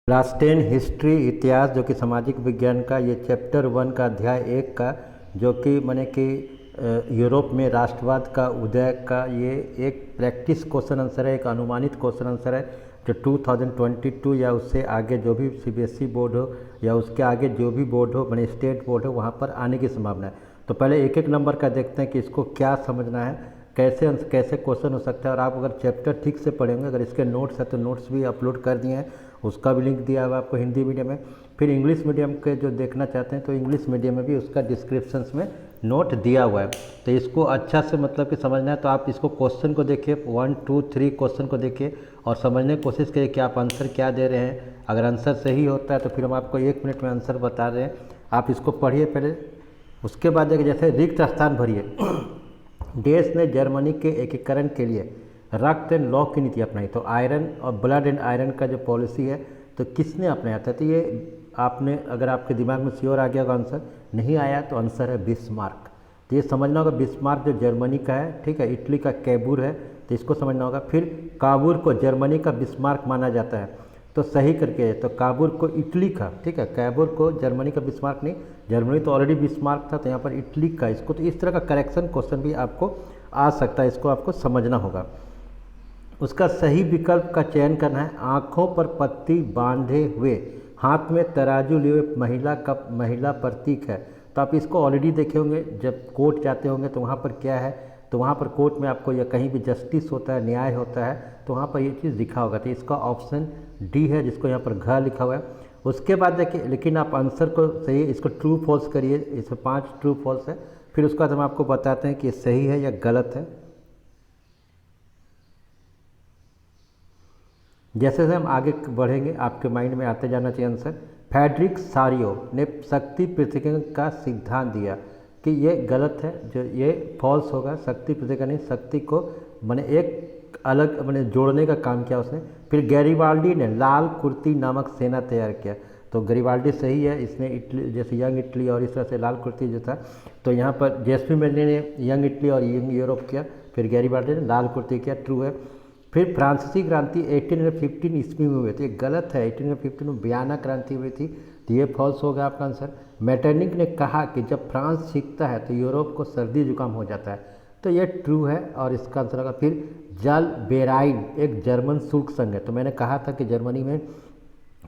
Class 10 history इतिहास जो कि सामाजिक विज्ञान का ये चैप्टर 1 का अध्याय 1 का जो कि माने कि यूरोप में राष्ट्रवाद का उदय का ये एक प्रैक्टिस क्वेश्चन आंसर है, एक अनुमानित क्वेश्चन आंसर है जो 2022 या उससे आगे जो भी सीबीएसई बोर्ड हो या उसके आगे जो भी बोर्ड हो माने स्टेट बोर्ड हो वहाँ पर आने की संभावना है। तो पहले एक एक नंबर का देखते हैं कि इसको क्या समझना है, कैसे क्वेश्चन हो सकता है। और आप अगर चैप्टर ठीक से पढ़ेंगे, अगर इसके नोट्स है तो नोट्स भी अपलोड कर दिए हैं, उसका भी लिंक दिया हुआ आपको हिंदी मीडियम में। फिर इंग्लिश मीडियम के जो देखना चाहते हैं तो इंग्लिश मीडियम में भी उसका डिस्क्रिप्शंस में नोट दिया हुआ है। तो इसको अच्छा से मतलब कि समझना है तो आप इसको क्वेश्चन को देखिए, 1 2 3 क्वेश्चन को देखिए और समझने की कोशिश करिए कि आप आंसर क्या दे रहे हैं। अगर आंसर सही होता है तो फिर हम आपको 1 मिनट में आंसर बता रहे हैं, आप इसको पढ़िए पहले। उसके बाद देखिए जैसे रिक्त स्थान भरिए। देश ने जर्मनी के एकीकरण के लिए रक्त एंड लॉ की नीति अपनाई। तो आयरन और ब्लड एंड आयरन का जो पॉलिसी है तो किसने अपनाया था? तो ये आपने अगर आपके दिमाग में श्योर आ गया होगा आंसर, नहीं आया तो आंसर है बिस्मार्क। तो ये समझना होगा बिस्मार्क जो जर्मनी का है, ठीक है। इटली का कैबूर है तो इसको समझना होगा। फिर काबूल को जर्मनी का बिस्मार्क माना जाता है, तो सही करके तो काबूल को इटली का, ठीक है। कैबूल को जर्मनी का बिस्मार्क नहीं, जर्मनी तो ऑलरेडी बिस्मार्क था, तो यहाँ पर इटली का इसको, तो इस तरह का करेक्शन क्वेश्चन भी आपको आ सकता है, इसको आपको समझना होगा। उसका सही विकल्प का चयन करना है। आँखों पर पट्टी बांधे हुए, हाथ में तराजू लिए हुए महिला प्रतीक है। तो आप इसको ऑलरेडी देखे होंगे, जब कोर्ट जाते होंगे तो वहाँ पर क्या है, तो वहाँ पर कोर्ट में आपको या कहीं भी जस्टिस होता है, न्याय होता है, तो वहाँ पर ये चीज़ लिखा होगा। तो इसका ऑप्शन डी है, जिसको यहाँ पर घ लिखा हुआ है। उसके बाद देखिए, लेकिन आप आंसर को सही, इसको ट्रू फॉल्स करिए, इसमें 5 ट्रू फॉल्स है। फिर उसके बाद हम आपको बताते हैं कि सही है या गलत है। जैसे जैसे हम आगे बढ़ेंगे आपके माइंड में आते जाना चाहिए आंसर। फ्रेडरिक सारियो ने शक्ति पृथक्करण का सिद्धांत दिया कि ये गलत है, जो ये फॉल्स होगा। शक्ति पृथक्करण नहीं, शक्ति को मैंने एक अलग मैंने जोड़ने का काम किया उसने। फिर गैरिबाल्डी ने लाल कुर्ती नामक सेना तैयार किया। तो गैरिबाल्डी सही है, इसने इटली जैसे यंग इटली और इस तरह से लाल कुर्ती जो था, तो यहाँ पर जेएसपी मेलिनी ने यंग इटली और यंग यूरोप किया, फिर गैरिबाल्डी ने लाल कुर्ती किया, ट्रू है। फिर फ्रांसीसी क्रांति 1815 ईस्वी में हुई थी, ये गलत है। 1815 में वियना क्रांति हुई थी, तो ये फॉल्स होगा आपका आंसर। मैटरनिक ने कहा कि जब फ्रांस सीखता है तो यूरोप को सर्दी जुकाम हो जाता है, तो ये ट्रू है और इसका आंसर होगा। फिर जल बेराइन एक जर्मन शुल्क संघ है। तो मैंने कहा था कि जर्मनी में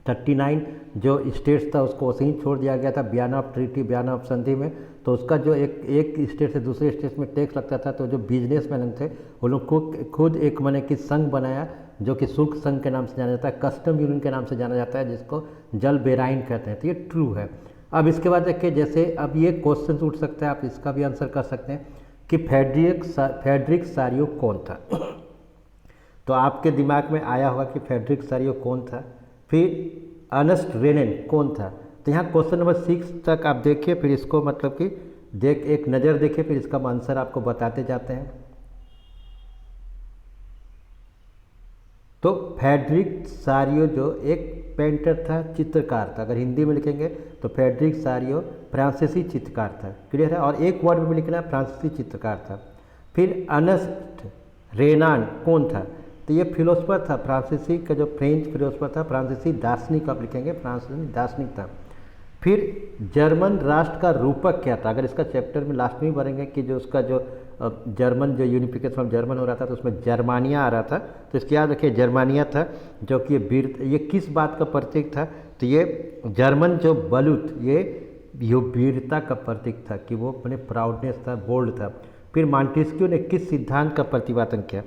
39 जो स्टेट्स था उसको वैसे ही छोड़ दिया गया था Vienna of treaty, Vienna of संधि में। तो उसका जो एक स्टेट से दूसरे स्टेट में टैक्स लगता था, तो जो बिजनेसमैन थे वो लोग खुद एक मैंने कि संघ बनाया जो कि शुल्क संघ के नाम से जाना जाता है, कस्टम यूनियन के नाम से जाना जाता है, जिसको जल बेराइन कहते हैं। तो ये ट्रू है। अब इसके बाद देखिए, जैसे अब ये क्वेश्चन उठ सकता है, आप इसका भी आंसर कर सकते हैं कि फ्रेडरिक सारियो कौन था। तो आपके दिमाग में आया होगा कि फ्रेडरिक सारियो कौन था। फिर अर्नेस्ट रेनेन कौन था। तो यहाँ क्वेश्चन नंबर 6 तक आप देखिए, फिर इसको मतलब कि एक नज़र देखिए, फिर इसका आंसर आपको बताते जाते हैं। तो फ्रेडरिक सारियो जो एक पेंटर था, चित्रकार था। अगर हिंदी में लिखेंगे तो फ्रेडरिक सारियो फ्रांसीसी चित्रकार था, क्लियर है। और एक वर्ड में लिखना है, फ्रांसीसी चित्रकार था। फिर अर्नेस्ट रेनान कौन था? तो ये फिलोसफर था, फ्रांसीसी का जो फ्रेंच फिलोसफर था, फ्रांसीसी दार्शनिक आप लिखेंगे, फ्रांसीसी दार्शनिक था। फिर जर्मन राष्ट्र का रूपक क्या था? अगर इसका चैप्टर में लास्ट में ही पढ़ेंगे कि जो उसका जो जर्मन जो यूनिफिकेशन ऑफ जर्मन हो रहा था तो उसमें जर्मानिया आ रहा था, तो इसके याद रखिए जर्मानिया था, जो कि ये किस बात का प्रतीक था? तो ये जर्मन जो बलूत, ये वीरता का प्रतीक था कि वो अपने प्राउडनेस था, बोल्ड था। फिर मॉन्टेस्क्यू ने किस सिद्धांत का प्रतिपादन किया?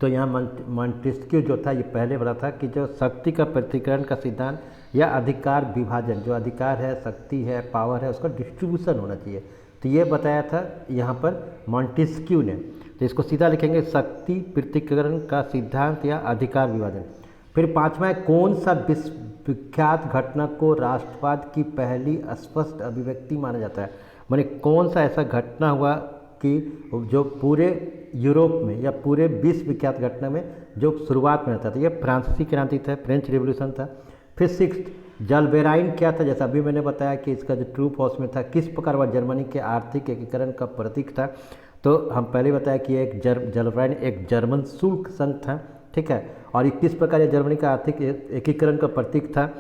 तो यहाँ मॉन्टेस्क्यू जो था ये पहले बोला था कि जो शक्ति का प्रतिकरण का सिद्धांत या अधिकार विभाजन, जो अधिकार है, शक्ति है, पावर है, उसका डिस्ट्रीब्यूशन होना चाहिए, तो ये बताया था यहाँ पर मॉन्टेस्क्यू ने। तो इसको सीधा लिखेंगे, शक्ति प्रतिकरण का सिद्धांत या अधिकार विभाजन। फिर 5वां है, कौन सा विख्यात घटना को राष्ट्रवाद की पहली स्पष्ट अभिव्यक्ति माना जाता है? माने कौन सा ऐसा घटना हुआ कि जो पूरे यूरोप में या पूरे विश्व विख्यात घटना में जो शुरुआत में रहता था? ये फ्रांसीसी क्रांति था, फ्रेंच रिवॉल्यूशन था। फिर 6 जलबेराइन क्या था? जैसा अभी मैंने बताया कि इसका जो ट्रू फॉल्स में था, किस प्रकार वह जर्मनी के आर्थिक एकीकरण का प्रतीक था? तो हम पहले बताया कि एक जलबेराइन एक जर्मन शुल्क संघ था, ठीक है, और किस प्रकार यह जर्मनी का आर्थिक एकीकरण का प्रतीक था।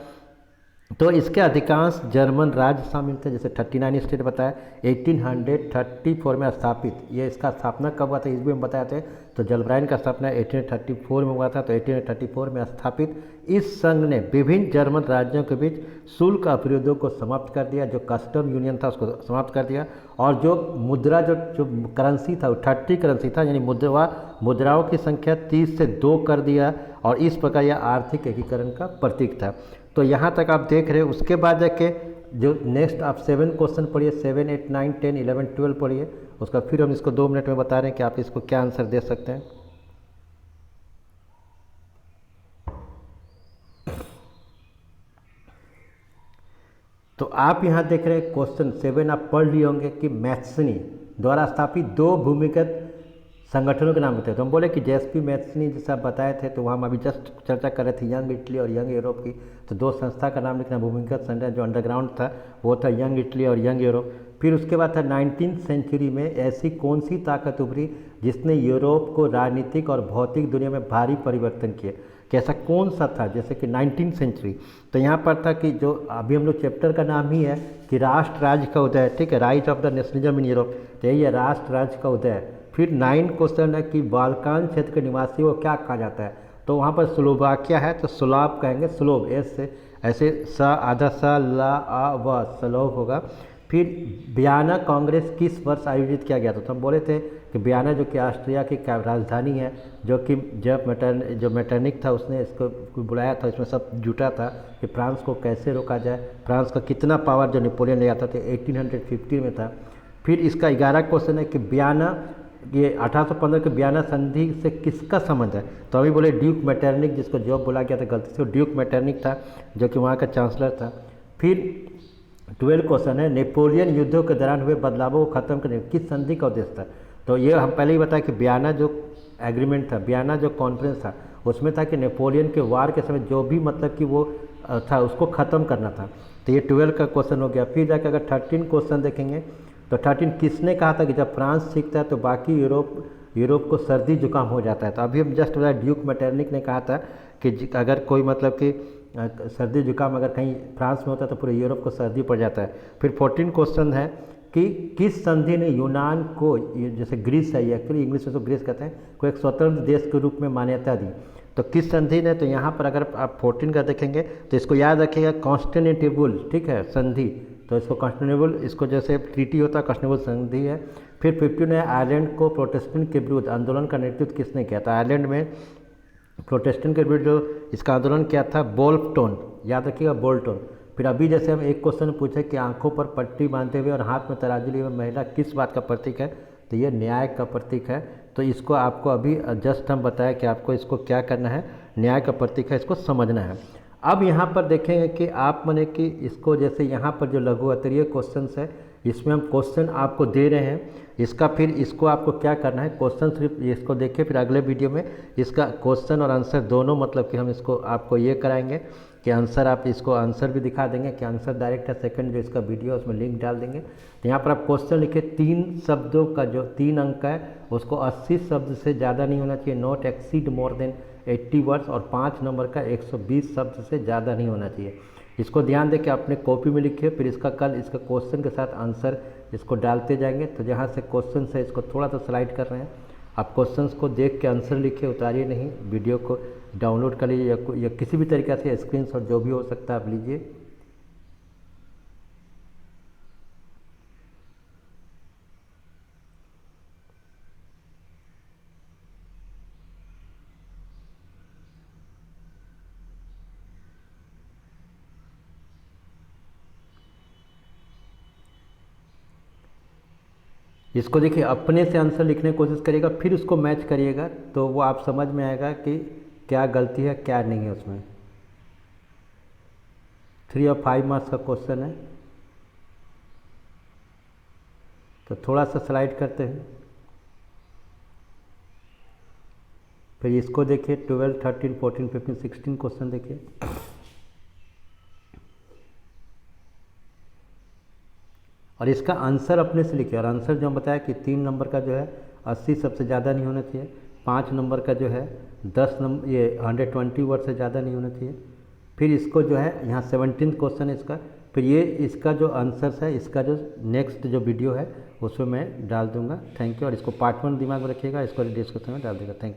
तो इसके अधिकांश जर्मन राज्य शामिल थे, जैसे 39 स्टेट बताया, 1834 में स्थापित। ये इसका स्थापना कब हुआ था इस भी हम बताए थे। तो जलब्राइन का स्थापना 1834 में हुआ था, तो 1834 में स्थापित इस संघ ने विभिन्न जर्मन राज्यों के बीच शुल्क अवरोधों को समाप्त कर दिया, जो कस्टम यूनियन था उसको समाप्त कर दिया, और जो मुद्रा जो करेंसी था वो 30 करेंसी था, यानी मुद्राओं की संख्या 30 से 2 कर दिया, और इस प्रकार यह आर्थिक एकीकरण का प्रतीक था। तो यहाँ तक आप देख रहे हो। उसके बाद जाके जो नेक्स्ट आप 7 क्वेश्चन पढ़िए, 7, 8, 9, 10, 11, 12 पढ़िए, उसका फिर हम इसको 2 मिनट में बता रहे हैं कि आप इसको क्या आंसर दे सकते हैं। तो आप यहाँ देख रहे हैं क्वेश्चन 7 आप पढ़ लिए होंगे कि मैथ्सनी द्वारा स्थापित 2 भूमिगत संगठनों के नाम बताए। तो हम बोले कि जेएसपी मैथ्सनी जैसा बताए थे, तो वहाँ हम अभी जस्ट चर्चा कर रहे थे यंग इटली और यंग यूरोप की। तो 2 संस्था का नाम लिखना, भूमिगत संगठन जो अंडरग्राउंड था वो था यंग इटली और यंग यूरोप। फिर उसके बाद था 19वीं सेंचुरी में ऐसी कौन सी ताकत उभरी जिसने यूरोप को राजनीतिक और भौतिक दुनिया में भारी परिवर्तन किए, कि ऐसा कौन सा था, जैसे कि 19वीं सेंचुरी। तो यहाँ पर था कि जो अभी हम लोग चैप्टर का नाम ही है कि राष्ट्र राज्य का उदय, ठीक है, rise of the nationalism in Europe, तो यही है राष्ट्र राज्य का उदय। फिर 9 क्वेश्चन है कि बाल्कान क्षेत्र के निवासी को क्या कहा जाता है। तो वहाँ पर स्लोवाकिया है, तो स्लाव कहेंगे, स्लोव एस से, ऐसे स आधा स ला आ व स्लोव होगा। फिर वियना कांग्रेस किस वर्ष आयोजित किया गया था। तो हम बोले थे कि वियना जो कि ऑस्ट्रिया की राजधानी है, जो कि जो मैटरनिक था उसने इसको बुलाया था, इसमें सब जुटा था कि फ्रांस को कैसे रोका जाए, फ्रांस का कितना पावर जो नेपोलियन ले आता था 1850 में था। फिर इसका 11 क्वेश्चन है कि वियना, ये 1815 के वियना संधि से किसका संबंध है। तो अभी बोले ड्यूक मैटरनिक, जिसको जॉब बोला गया था गलती से, ड्यूक मैटरनिक था जो कि वहाँ का चांसलर था। फिर 12 क्वेश्चन है नेपोलियन युद्धों के दौरान हुए बदलावों को खत्म करने किस संधि का उद्देश्य था। तो ये हम पहले ही बताया कि वियना जो एग्रीमेंट था, वियना जो कॉन्फ्रेंस था, उसमें था कि नेपोलियन के वार के समय जो भी मतलब कि वो था उसको ख़त्म करना था। तो ये 12 का क्वेश्चन हो गया। फिर जाकर अगर 13 क्वेश्चन देखेंगे तो 13 किसने कहा था कि जब फ्रांस सीखता है तो बाकी यूरोप को सर्दी जुकाम हो जाता है। तो अभी हम जस्ट बताया ड्यूक मैटरनिक ने कहा था कि अगर कोई मतलब कि सर्दी जुकाम अगर कहीं फ्रांस में होता है तो पूरे यूरोप को सर्दी पड़ जाता है। फिर 14 क्वेश्चन है कि किस संधि ने यूनान को, जैसे ग्रीस है, एक्चुअली इंग्लिश में तो ग्रीस कहते हैं, को एक स्वतंत्र देश के रूप में मान्यता दी। तो किस संधि ने, तो यहाँ पर अगर आप 14 का देखेंगे तो इसको याद रखिएगा कॉन्स्टेंटिनोपल, ठीक है, संधि। तो इसको कॉन्स्टेंटिनोपल, इसको जैसे ट्रीटी होता है कॉन्स्टेंटिनोपल संधि है। फिर 15 है आयरलैंड को प्रोटेस्टेंट के विरुद्ध आंदोलन का नेतृत्व किसने किया था। आयरलैंड में प्रोटेस्टेंट के विरुद्ध जो इसका आंदोलन किया था बोल्टन, याद रखिएगा बोल्टन। फिर अभी जैसे हम एक क्वेश्चन पूछे कि आंखों पर पट्टी बांधे हुए और हाथ में तराजू लिए हुए महिला किस बात का प्रतीक है, तो ये न्याय का प्रतीक है। तो इसको आपको अभी जस्ट हम बताया कि आपको इसको क्या करना है, न्याय का प्रतीक है, इसको समझना है। अब यहाँ पर देखेंगे कि आप माने कि इसको जैसे यहाँ पर जो लघु उत्तरीय क्वेश्चन है, इसमें हम क्वेश्चन आपको दे रहे हैं, इसका फिर इसको आपको क्या करना है, क्वेश्चन सिर्फ इसको देखिए, फिर अगले वीडियो में इसका क्वेश्चन और आंसर दोनों मतलब कि हम इसको आपको ये कराएंगे कि आंसर, आप इसको आंसर भी दिखा देंगे कि आंसर डायरेक्ट है। सेकंड जो इसका वीडियो है उसमें लिंक डाल देंगे। तो यहाँ पर आप क्वेश्चन लिखिए, 3 शब्दों का जो 3 अंक है उसको 80 शब्द से ज़्यादा नहीं होना चाहिए, not exceed more than 80 words, और 5 नंबर का 120 शब्द से ज़्यादा नहीं होना चाहिए। इसको ध्यान दें कि अपने कॉपी में लिखिए, फिर इसका कल इसका क्वेश्चन के साथ आंसर इसको डालते जाएंगे। तो जहाँ से क्वेश्चन है इसको थोड़ा सा स्लाइड कर रहे हैं, आप क्वेश्चंस को देख के आंसर लिखिए, उतारिए नहीं, वीडियो को डाउनलोड कर लीजिए या किसी भी तरीक़े से स्क्रीनशॉट जो भी हो सकता है आप लीजिए। इसको देखिए, अपने से आंसर लिखने की कोशिश करिएगा, फिर उसको मैच करिएगा, तो वो आप समझ में आएगा कि क्या गलती है क्या नहीं है उसमें। 3 और 5 मार्क्स का क्वेश्चन है, तो थोड़ा सा स्लाइड करते हैं। फिर इसको देखिए, 12, 13, 14, 15, 16 क्वेश्चन देखिए। और इसका आंसर अपने से लिखिए, और आंसर जो हम बताया कि 3 नंबर का जो है 80 सबसे ज़्यादा नहीं होना चाहिए। 5 नंबर का जो है 10 नंबर ये 120 वर्ड से ज़्यादा नहीं होना चाहिए। फिर इसको जो है यहाँ 17 क्वेश्चन है इसका, फिर ये इसका जो आंसर्स है इसका जो नेक्स्ट जो वीडियो है उसमें मैं डाल दूंगा। Thank you. और इसको पार्ट 1 दिमाग में रखिएगा, इसको डिस्क्रिप्शन में डाल देगा। Thank you.